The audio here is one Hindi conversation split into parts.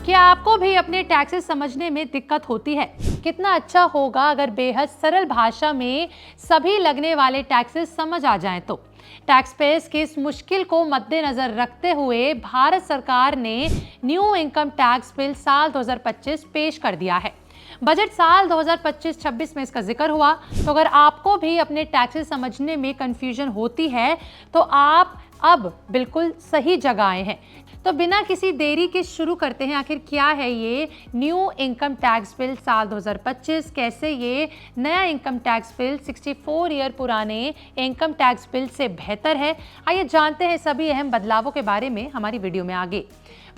क्या आपको भी अपने टैक्सेस समझने में दिक्कत होती है? कितना अच्छा होगा अगर बेहद सरल भाषा में सभी लगने वाले टैक्सेस समझ आ जाएं तो। टैक्स पेयर्स की इस मुश्किल को मद्देनजर रखते हुए भारत सरकार ने न्यू इनकम टैक्स बिल साल 2025 पेश कर दिया है। बजट साल 2025-26 में इसका जिक्र हुआ। तो अगर आपको भी अपने टैक्सेस समझने में कंफ्यूजन होती है तो आप अब बिल्कुल सही जगह आए हैं। तो बिना किसी देरी के शुरू करते हैं, आखिर क्या है ये न्यू इनकम टैक्स बिल साल 2025, कैसे ये नया इनकम टैक्स बिल 64 ईयर पुराने इनकम टैक्स बिल से बेहतर है। आइए जानते हैं सभी अहम बदलावों के बारे में हमारी वीडियो में आगे।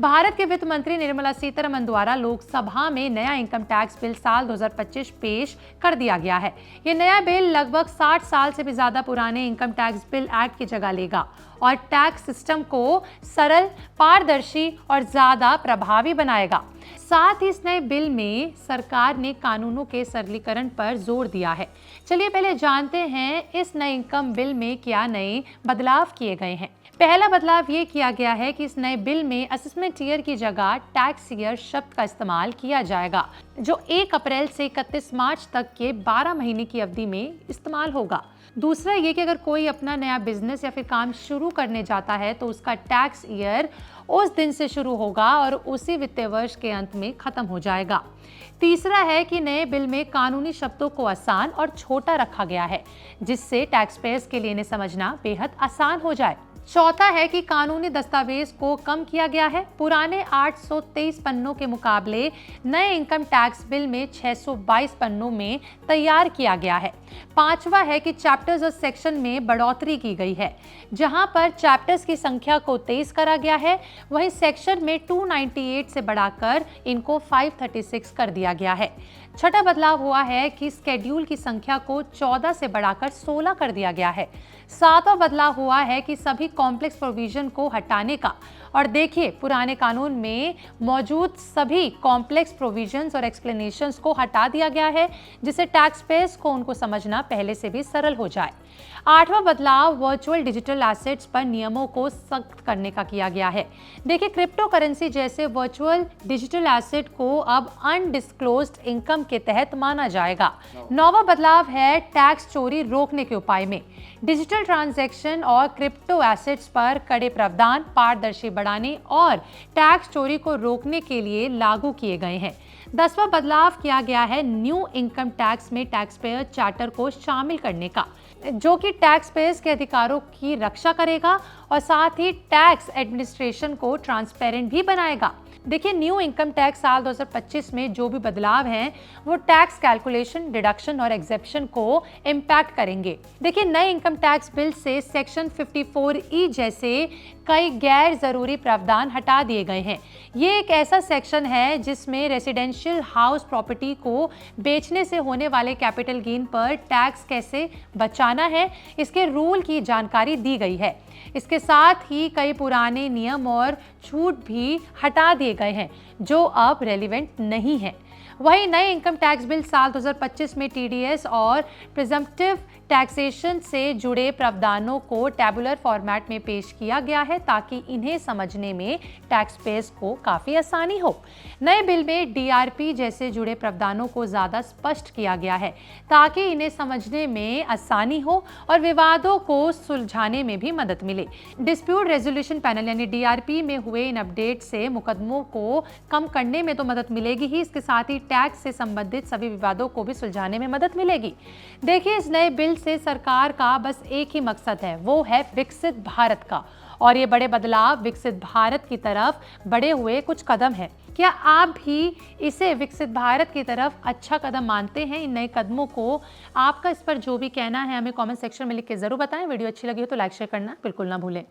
भारत के वित्त मंत्री निर्मला सीतारमण द्वारा लोकसभा में नया इनकम टैक्स बिल साल 2025 पेश कर दिया गया है। ये नया बिल लगभग 60 साल से भी ज्यादा पुराने इनकम टैक्स बिल एक्ट की जगह लेगा और टैक्स सिस्टम को सरल, पारदर्शी और ज्यादा प्रभावी बनाएगा। साथ ही इस नए बिल में सरकार ने कानूनों के सरलीकरण पर जोर दिया है। चलिए पहले जानते हैं इस नए इनकम बिल में क्या नए बदलाव किए गए हैं। पहला बदलाव ये किया गया है कि इस नए बिल में असेसमेंट ईयर की जगह टैक्स ईयर शब्द का इस्तेमाल किया जाएगा, जो 1 अप्रैल से 31 मार्च तक के 12 महीने की अवधि में इस्तेमाल होगा। दूसरा ये कि अगर कोई अपना नया बिजनेस या फिर काम शुरू करने जाता है तो उसका टैक्स ईयर उस दिन से शुरू होगा और उसी वित्तीय वर्ष के अंत में खत्म हो जाएगा। तीसरा है कि नए बिल में कानूनी शब्दों को आसान और छोटा रखा गया है, जिससे टैक्स पेयर्स के लिए इन्हें समझना बेहद आसान हो जाए। चौथा है कि कानूनी दस्तावेज को कम किया गया है। पुराने 823 पन्नों के मुकाबले नए इनकम टैक्स बिल में 622 पन्नों में तैयार किया गया है। पांचवा है कि चैप्टर्स और सेक्शन में बढ़ोतरी की गई है। जहां पर चैप्टर्स की संख्या को 23 करा गया है, वहीं सेक्शन में 298 से बढ़ाकर इनको 536 कर दिया गया है। छठा बदलाव हुआ है कि स्केड्यूल की संख्या को 14 से बढ़ाकर 16 कर दिया गया है। सातवां बदलाव हुआ है कि सभी कॉम्प्लेक्स प्रोविजन को हटाने का, और देखिए पुराने कानून में मौजूद सभी कॉम्प्लेक्स प्रोविजंस और एक्सप्लेनेशंस को हटा दिया गया है, जिससे टैक्स पेयर्स को उनको समझना पहले से भी सरल हो जाए। आठवां बदलाव वर्चुअल डिजिटल एसेट्स पर नियमों को सख्त करने का किया गया है। देखिए क्रिप्टो करेंसी जैसे वर्चुअल डिजिटल एसेट को अब अनडिस्क्लोज्ड इनकम के तहत माना जाएगा। नौवां बदलाव है टैक्स चोरी रोकने के उपाय में। डिजिटल ट्रांजैक्शन और क्रिप्टो एसेट्स पर कड़े प्रावधान पारदर्शी बढ़ाने और टैक्स चोरी को रोकने के लिए लागू किए गए हैं। 10वां बदलाव किया गया है न्यू इनकम टैक्स में टैक्स पेयर चार्टर को शामिल करने का, जो कि टैक्स पेयर्स के अधिकारों की रक्षा करेगा और साथ ही टैक्स एडमिनिस्ट्रेशन को ट्रांसपेरेंट भी बनाएगा। देखिए न्यू इनकम टैक्स साल 2025 में जो भी बदलाव हैं वो टैक्स कैलकुलेशन, डिडक्शन और एग्जेप्शन को इम्पैक्ट करेंगे। देखिए नए इनकम टैक्स बिल से सेक्शन 54E जैसे कई गैर जरूरी प्रावधान हटा दिए गए हैं। ये एक ऐसा सेक्शन है जिसमें रेसिडेंशियल हाउस प्रॉपर्टी को बेचने से होने वाले कैपिटल गेन पर टैक्स कैसे बचाना है, इसके रूल की जानकारी दी गई है। इसके साथ ही कई पुराने नियम और छूट भी हटा दिए गए हैं जो अब रेलिवेंट नहीं है। वहीं नए इनकम टैक्स बिल साल 2025 में टीडीएस और प्रिजम्पटिव टैक्सेशन से जुड़े प्रावधानों को टैबुलर फॉर्मेट में पेश किया गया है ताकि इन्हें समझने में टैक्स पेयर्स को काफी आसानी हो। नए बिल में डीआरपी जैसे जुड़े प्रावधानों को ज्यादा स्पष्ट किया गया है ताकि इन्हें समझने में आसानी हो और विवादों को सुलझाने में भी मदद मिले। डिस्प्यूट रेजोल्यूशन पैनल यानी डीआरपी में हुए इन अपडेट से मुकदमों को कम करने में तो मदद मिलेगी ही, इसके साथ ही टैक्स से संबंधित सभी विवादों को भी सुलझाने में मदद मिलेगी। देखिए इस नए बिल से सरकार का बस एक ही मकसद है, वो है विकसित भारत का, और ये बड़े बदलाव विकसित भारत की तरफ बढ़े हुए कुछ कदम है। क्या आप भी इसे विकसित भारत की तरफ अच्छा कदम मानते हैं? इन नए कदमों को आपका इस पर जो भी कहना है हमें कमेंट सेक्शन में लिख के जरूर बताएं। वीडियो अच्छी लगी हो तो लाइक शेयर करना बिल्कुल ना भूलें।